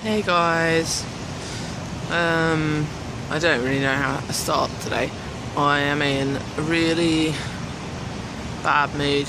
Hey guys, I don't really know how to start today. I am in a really bad mood.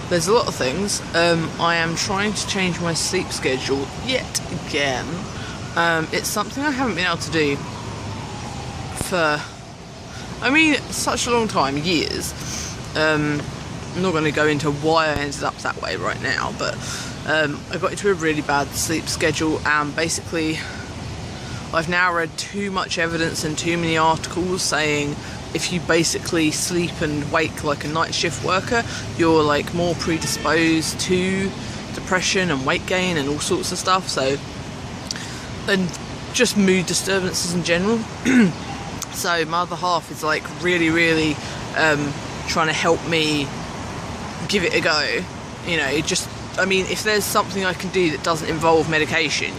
There's a lot of things. I am trying to change my sleep schedule yet again. It's something I haven't been able to do for, such a long time, years. I'm not going to go into why I ended up that way right now, but I got into a really bad sleep schedule, and basically I've now read too much evidence and too many articles saying if you basically sleep and wake like a night shift worker, you're like more predisposed to depression and weight gain and all sorts of stuff, and just mood disturbances in general. So my other half is like really trying to help me give it a go, if there's something I can do that doesn't involve medication,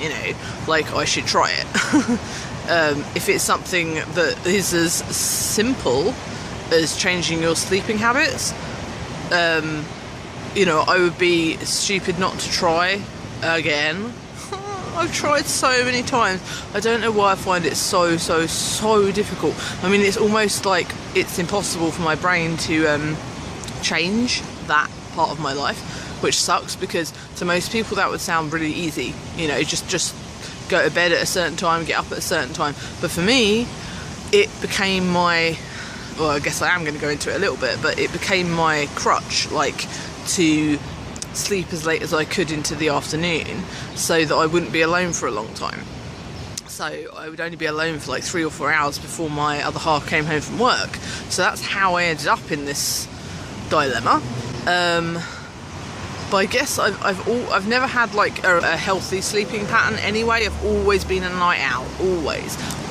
like I should try it. If it's something that is as simple as changing your sleeping habits, I would be stupid not to try again. I've tried so many times. I don't know why I find it so difficult. It's almost like it's impossible for my brain to change that part of my life, which sucks, because to most people that would sound really easy, just go to bed at a certain time, get up at a certain time. But for me, it became I guess I am going to go into it a little bit, but it became my crutch, like to sleep as late as I could into the afternoon so that I wouldn't be alone for a long time. So I would only be alone for like 3 or 4 hours before my other half came home from work. So that's how I ended up in this dilemma. But I guess I've never had like a healthy sleeping pattern anyway. I've always been a night owl,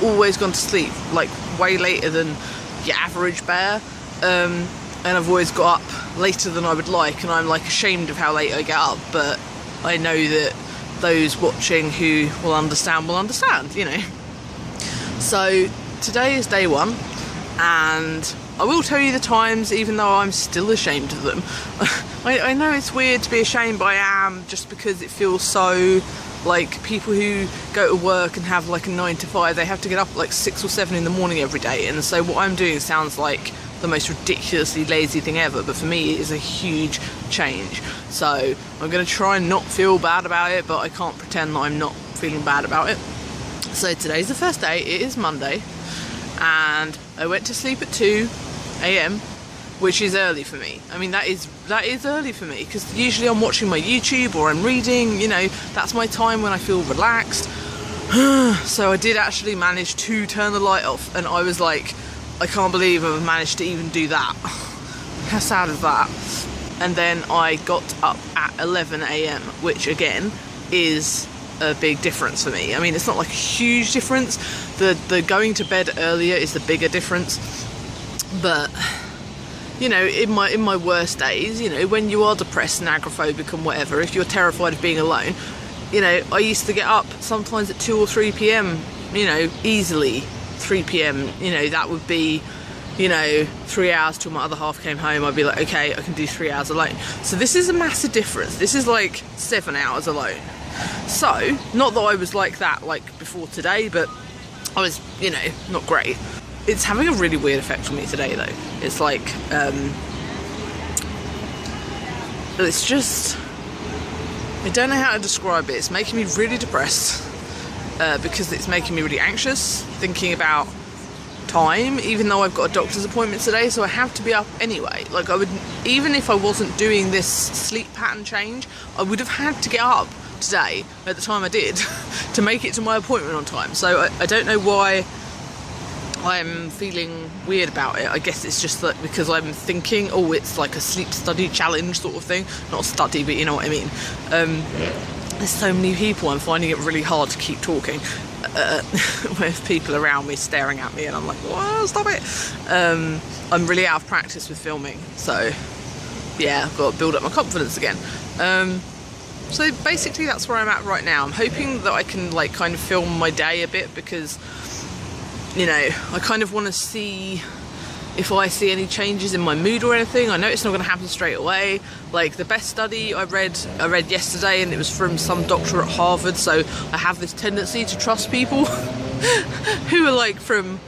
always gone to sleep like way later than your average bear, and I've always got up later than I would like, and I'm like ashamed of how late I get up, but I know that those watching who will understand, So today is day one, and I will tell you the times, even though I'm still ashamed of them. I know it's weird to be ashamed, but I am, just because it feels so like people who go to work and have like a 9 to 5, they have to get up at like 6 or 7 in the morning every day, and so what I'm doing sounds like the most ridiculously lazy thing ever, but for me it is a huge change. So I'm going to try and not feel bad about it, but I can't pretend that I'm not feeling bad about it. So today's the first day, it is Monday, and I went to sleep at 2 AM, which is early for me. That is early for me, because usually I'm watching my YouTube or I'm reading, that's my time when I feel relaxed. So I did actually manage to turn the light off, and I was like, I can't believe I've managed to even do that. How sad is that? And then I got up at 11 AM, which again is a big difference for me. It's not like a huge difference. The going to bed earlier is the bigger difference. But in my worst days, when you are depressed and agoraphobic and whatever, if you're terrified of being alone, I used to get up sometimes at 2 or 3 PM, easily 3 PM, that would be, 3 hours till my other half came home. I'd be like, okay, I can do 3 hours alone. So this is a massive difference. This is like 7 hours alone. So, not that I was like that like before today, but I was, not great. It's having a really weird effect on me today though. It's like, it's just, I don't know how to describe it. It's making me really depressed, because it's making me really anxious, thinking about time, even though I've got a doctor's appointment today, so I have to be up anyway. Like, I would, even if I wasn't doing this sleep pattern change, I would have had to get up today at the time I did to make it to my appointment on time. So I don't know why I'm feeling weird about it. I guess it's just that because I'm thinking, oh, it's like a sleep study challenge sort of thing. Not study, but you know what I mean. There's so many people, I'm finding it really hard to keep talking with people around me staring at me, and I'm like, whoa, stop it. I'm really out of practice with filming, so yeah, I've got to build up my confidence again. So basically that's where I'm at right now. I'm hoping that I can like kind of film my day a bit, because I kind of want to see if I see any changes in my mood or anything. I know it's not going to happen straight away. Like the best study I read yesterday, and it was from some doctor at Harvard, so I have this tendency to trust people who are like from,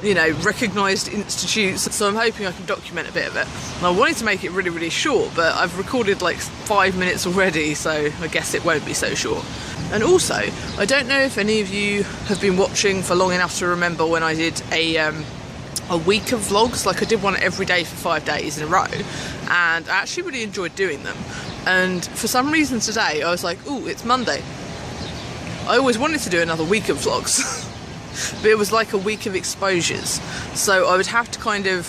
you know, recognised institutes, so I'm hoping I can document a bit of it. And I wanted to make it really, really short, but I've recorded like 5 minutes already, so I guess it won't be so short. And also, I don't know if any of you have been watching for long enough to remember when I did a week of vlogs. Like I did one every day for 5 days in a row, and I actually really enjoyed doing them. And for some reason today I was like, ooh, it's Monday. I always wanted to do another week of vlogs. But it was like a week of exposures, so I would have to kind of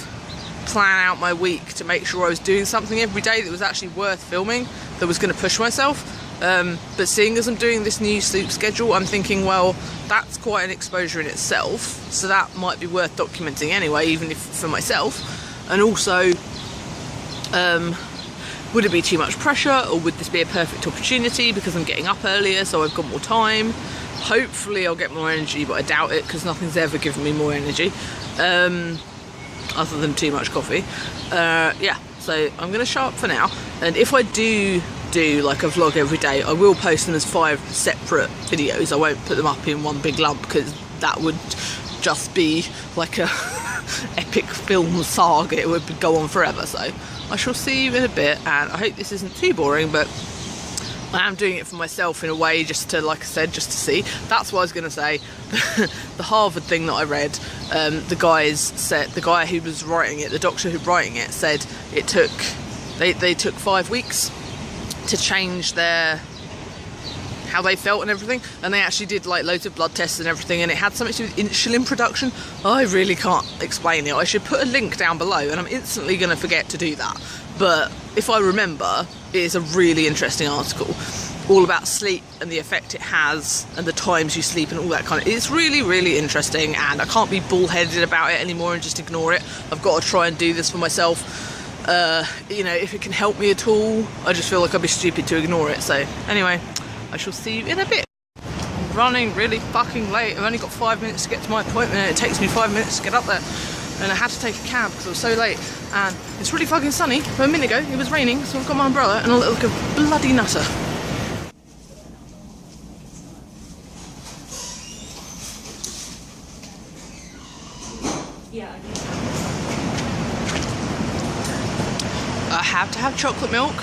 plan out my week to make sure I was doing something every day that was actually worth filming, that was going to push myself. But seeing as I'm doing this new sleep schedule, I'm thinking, well, that's quite an exposure in itself, so that might be worth documenting anyway, even if for myself. And also, would it be too much pressure, or would this be a perfect opportunity because I'm getting up earlier, so I've got more time? Hopefully I'll get more energy, but I doubt it because nothing's ever given me more energy, other than too much coffee. Yeah, so I'm going to shut up for now, and if I do like a vlog every day, I will post them as 5 separate videos. I won't put them up in one big lump because that would just be like a epic film saga. It would go on forever. So I shall see you in a bit, and I hope this isn't too boring, but I am doing it for myself in a way, just to, like I said, just to see. That's what I was going to say. The Harvard thing that I read, the guy who was writing it, the doctor who was writing it, said it took, they took 5 weeks to change how they felt and everything, and they actually did like loads of blood tests and everything, and it had something to do with insulin production. I really can't explain it. I should put a link down below, and I'm instantly going to forget to do that. But if I remember, it is a really interesting article all about sleep and the effect it has and the times you sleep and all that kind of... It's really, really interesting, and I can't be bullheaded about it anymore and just ignore it. I've got to try and do this for myself. You know, if it can help me at all, I just feel like I'd be stupid to ignore it. So anyway, I shall see you in a bit. I'm running really fucking late. I've only got 5 minutes to get to my appointment, and it takes me 5 minutes to get up there. And I had to take a cab because I was so late, and it's really fucking sunny. But a minute ago it was raining, so I've got my umbrella and I look like a bloody nutter. Yeah. I have to have chocolate milk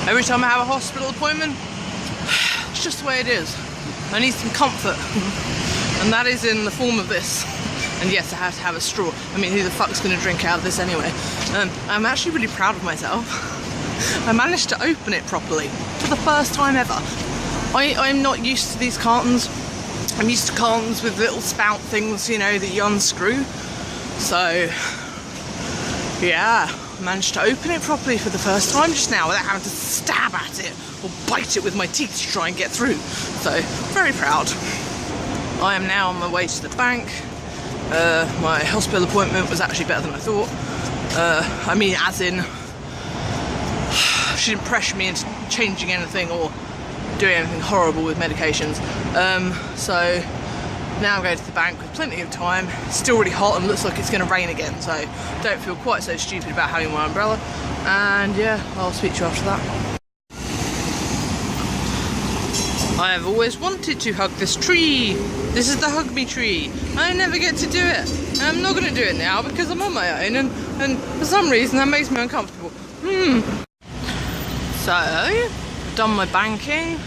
every time I have a hospital appointment. It's just the way it is. I need some comfort, and that is in the form of this. And yes, I have to have a straw. I mean, who the fuck's going to drink out of this anyway? I'm actually really proud of myself. I managed to open it properly for the first time ever. I'm not used to these cartons. I'm used to cartons with little spout things, you know, that you unscrew. So, yeah, I managed to open it properly for the first time just now without having to stab at it or bite it with my teeth to try and get through. So, very proud. I am now on my way to the bank. My hospital appointment was actually better than I thought. I mean, as in, she didn't pressure me into changing anything or doing anything horrible with medications. So now I'm going to the bank with plenty of time. It's still really hot and looks like it's going to rain again, so don't feel quite so stupid about having my umbrella. And yeah, I'll speak to you after that. I have always wanted to hug this tree. This is the hug me tree. I never get to do it. And I'm not going to do it now because I'm on my own, and for some reason that makes me uncomfortable. So, I've done my banking,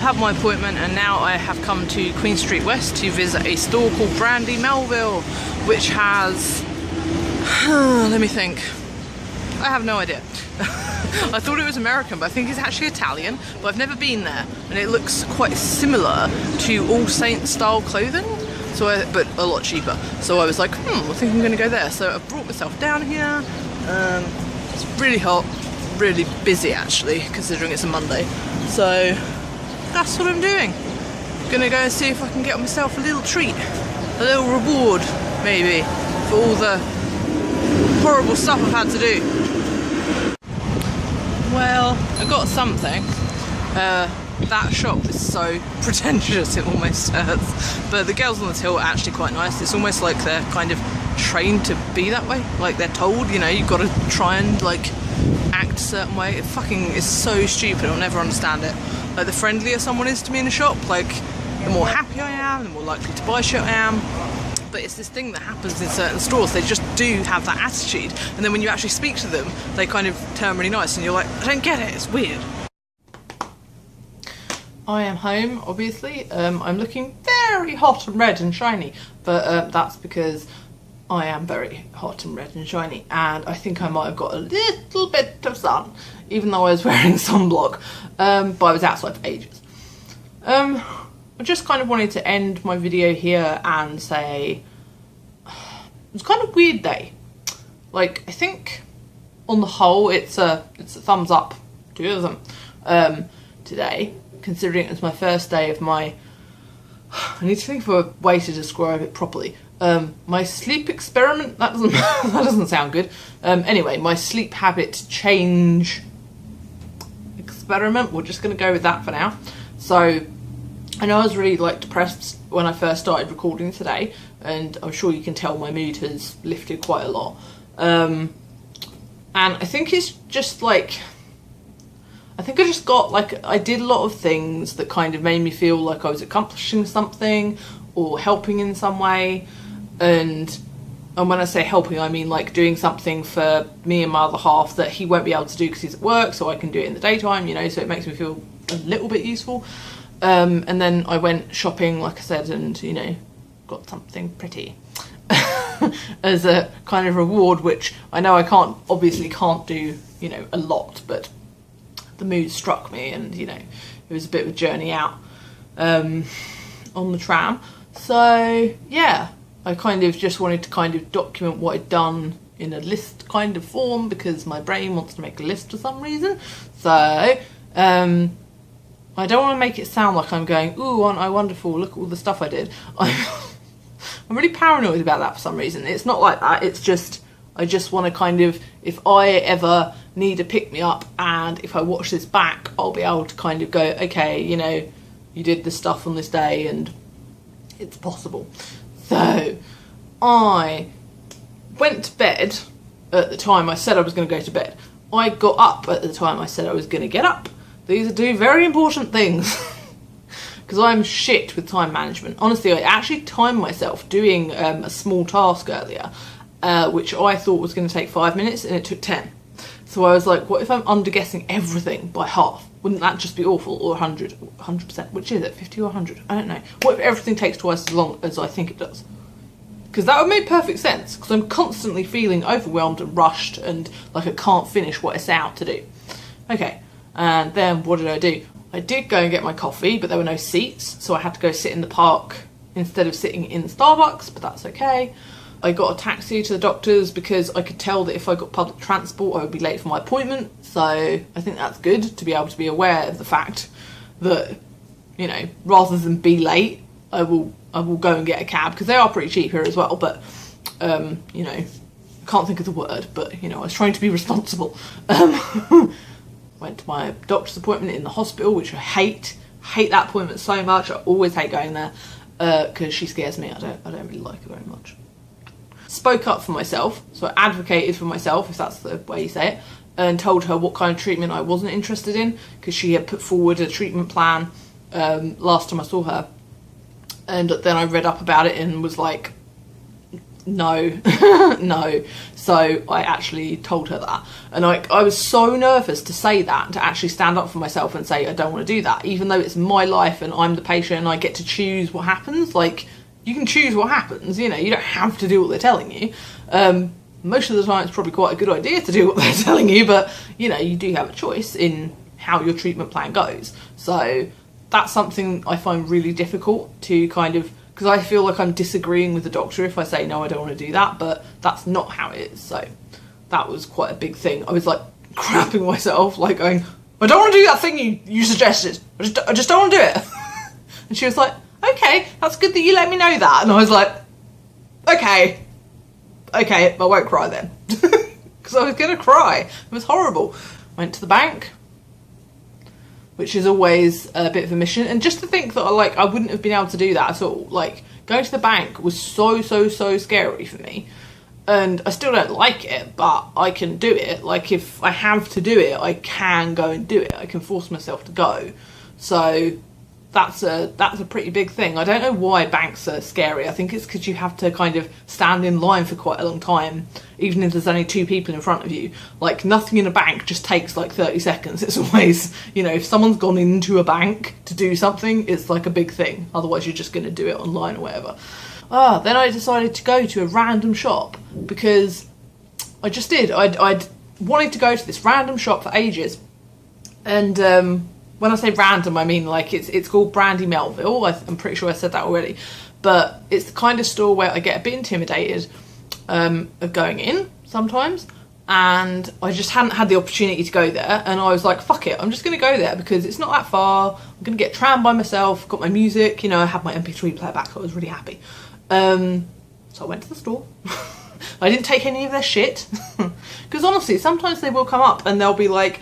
had my appointment, and now I have come to Queen Street West to visit a store called Brandy Melville, which has... let me think. I have no idea. I thought it was American, but I think it's actually Italian, but I've never been there, and it looks quite similar to All Saints style clothing, so but a lot cheaper. So I was like, I think I'm going to go there. So I've brought myself down here. It's really hot, really busy actually, considering it's a Monday. So that's what I'm doing. Gonna go and see if I can get myself a little treat, a little reward maybe, for all the horrible stuff I've had to do. Well, I got something. that shop is so pretentious it almost hurts. But the girls on the till are actually quite nice. It's almost like they're kind of trained to be that way. Like they're told, you know, you've got to try and like act a certain way. It fucking is so stupid. I'll never understand it. Like the friendlier someone is to me in a shop, like the more happy I am, the more likely to buy shit I am. But it's this thing that happens in certain stores. They just do have that attitude, and then when you actually speak to them, they kind of turn really nice, and you're like, I don't get it, it's weird. I am home, obviously. I'm looking very hot and red and shiny, but that's because I am very hot and red and shiny, and I think I might have got a little bit of sun, even though I was wearing sunblock, but I was outside for ages. I just kind of wanted to end my video here and say it was kind of a weird day. Like, I think on the whole it's a thumbs up, 2 of them, today, considering it was my first day of my, I need to think of a way to describe it properly, my sleep experiment. That doesn't that doesn't sound good. Anyway, my sleep habit change experiment, we're just going to go with that for now. So I know I was really like depressed when I first started recording today, and I'm sure you can tell my mood has lifted quite a lot. And I think it's just like, I think I just got like, I did a lot of things that kind of made me feel like I was accomplishing something or helping in some way. And when I say helping, I mean like doing something for me and my other half that he won't be able to do because he's at work, so I can do it in the daytime, you know, so it makes me feel a little bit useful. And then I went shopping, like I said, and, you know, got something pretty as a kind of reward, which I know I obviously can't do, you know, a lot, but the mood struck me, and, you know, it was a bit of a journey out on the tram. So, yeah, I kind of just wanted to kind of document what I'd done in a list kind of form, because my brain wants to make a list for some reason. So, I don't want to make it sound like I'm going, ooh, aren't I wonderful, look at all the stuff I did. I'm really paranoid about that for some reason. It's not like that, it's just, I just want to kind of, if I ever need a pick-me-up and if I watch this back, I'll be able to kind of go, okay, you know, you did this stuff on this day and it's possible. So, I went to bed at the time I said I was going to go to bed. I got up at the time I said I was going to get up. These are 2 very important things, because I'm shit with time management. Honestly, I actually timed myself doing a small task earlier, which I thought was going to take 5 minutes, and it took 10. So I was like, what if I'm underguessing everything by half? Wouldn't that just be awful? Or 100%, which is it, 50 or 100? I don't know. What if everything takes twice as long as I think it does? Because that would make perfect sense, because I'm constantly feeling overwhelmed and rushed and like I can't finish what I set out to do. Okay. And then what did I do? I did go and get my coffee, but there were no seats, so I had to go sit in the park instead of sitting in Starbucks, but that's okay. I got a taxi to the doctor's because I could tell that if I got public transport I would be late for my appointment, so I think that's good to be able to be aware of the fact that, you know, rather than be late, I will go and get a cab, because they are pretty cheap here as well, but, you know, I can't think of the word, but, you know, I was trying to be responsible. Went to my doctor's appointment in the hospital, which I hate that appointment so much. I always hate going there because she scares me. I don't really like her very much. Spoke up for myself, so I advocated for myself, if that's the way you say it, and told her what kind of treatment I wasn't interested in, because she had put forward a treatment plan last time I saw her, and then I read up about it and was like, no, no. So I actually told her that, and I was so nervous to say that, to actually stand up for myself and say I don't want to do that, even though it's my life and I'm the patient and I get to choose what happens. Like, you can choose what happens, you know, you don't have to do what they're telling you. Most of the time it's probably quite a good idea to do what they're telling you, but, you know, you do have a choice in how your treatment plan goes. So that's something I find really difficult to kind of, because I feel like I'm disagreeing with the doctor if I say, no, I don't want to do that, but that's not how it is. So that was quite a big thing. I was like crapping myself, like going, I don't want to do that thing you suggested. I just don't want to do it. And she was like, okay, that's good that you let me know that. And I was like, okay, I won't cry then. Because I was going to cry. It was horrible. Went to the bank, which is always a bit of a mission. And just to think that I wouldn't have been able to do that at all. Like, going to the bank was so scary for me. And I still don't like it, but I can do it. Like, if I have to do it, I can go and do it. I can force myself to go. So that's a pretty big thing. I don't know why banks are scary. I think it's because you have to kind of stand in line for quite a long time, even if there's only 2 people in front of you. Like, nothing in a bank just takes like 30 seconds. It's always, you know, if someone's gone into a bank to do something, it's like a big thing. Otherwise you're just going to do it online or whatever. Then I decided to go to a random shop because I just did. I'd wanted to go to this random shop for ages. And when I say random, I mean like it's called Brandy Melville. I'm pretty sure I said that already. But it's the kind of store where I get a bit intimidated of going in sometimes. And I just hadn't had the opportunity to go there. And I was like, fuck it, I'm just going to go there because it's not that far. I'm going to get tram by myself, got my music, you know, I had my MP3 player back, so I was really happy. So I went to the store. I didn't take any of their shit. Because honestly, sometimes they will come up and they'll be like,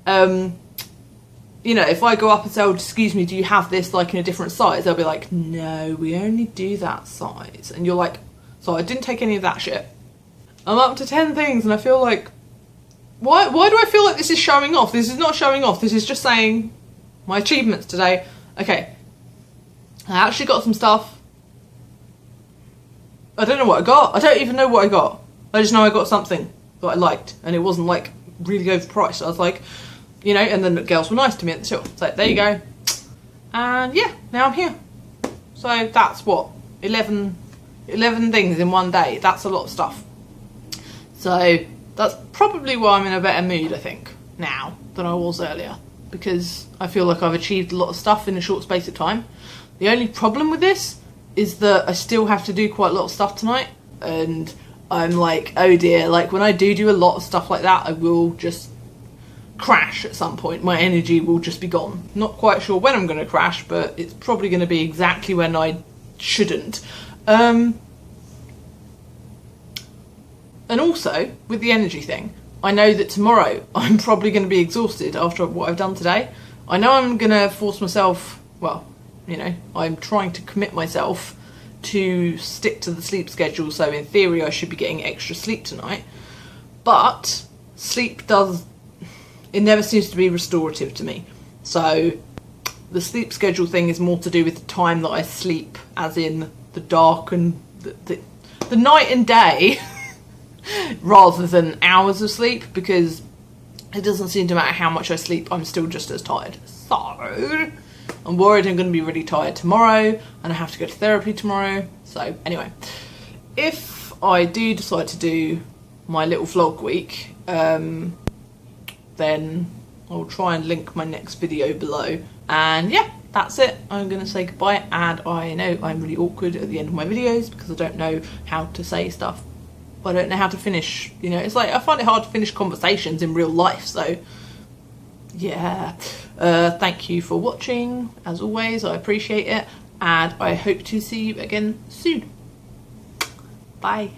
you know, if I go up and say, oh, excuse me, do you have this like in a different size? They'll be like, no, we only do that size. And you're like, so I didn't take any of that shit. I'm up to 10 things and I feel like, why do I feel like this is showing off? This is not showing off. This is just saying my achievements today. Okay. I actually got some stuff. I don't know what I got. I don't even know what I got. I just know I got something that I liked. And it wasn't like really overpriced. I was like, you know, and then the girls were nice to me at the shop. So there you go. And yeah, now I'm here. So that's what? 11 things in one day. That's a lot of stuff. So that's probably why I'm in a better mood, I think, now than I was earlier. Because I feel like I've achieved a lot of stuff in a short space of time. The only problem with this is that I still have to do quite a lot of stuff tonight. And I'm like, oh dear, like when I do a lot of stuff like that, I will just crash at some point. My energy will just be gone. Not quite sure when I'm going to crash, but it's probably going to be exactly when I shouldn't. And also, with the energy thing, I know that tomorrow I'm probably going to be exhausted after what I've done today. I know I'm going to force myself, well, you know, I'm trying to commit myself to stick to the sleep schedule, so in theory I should be getting extra sleep tonight. But sleep it never seems to be restorative to me. So the sleep schedule thing is more to do with the time that I sleep, as in the dark and the night and day, rather than hours of sleep, because it doesn't seem to matter how much I sleep, I'm still just as tired. So I'm worried I'm going to be really tired tomorrow, and I have to go to therapy tomorrow. So anyway, if I do decide to do my little vlog week, then I'll try and link my next video below. And yeah, that's it. I'm going to say goodbye, and I know I'm really awkward at the end of my videos because I don't know how to say stuff. I don't know how to finish, you know, it's like I find it hard to finish conversations in real life, so yeah. Thank you for watching, as always, I appreciate it, and I hope to see you again soon. Bye.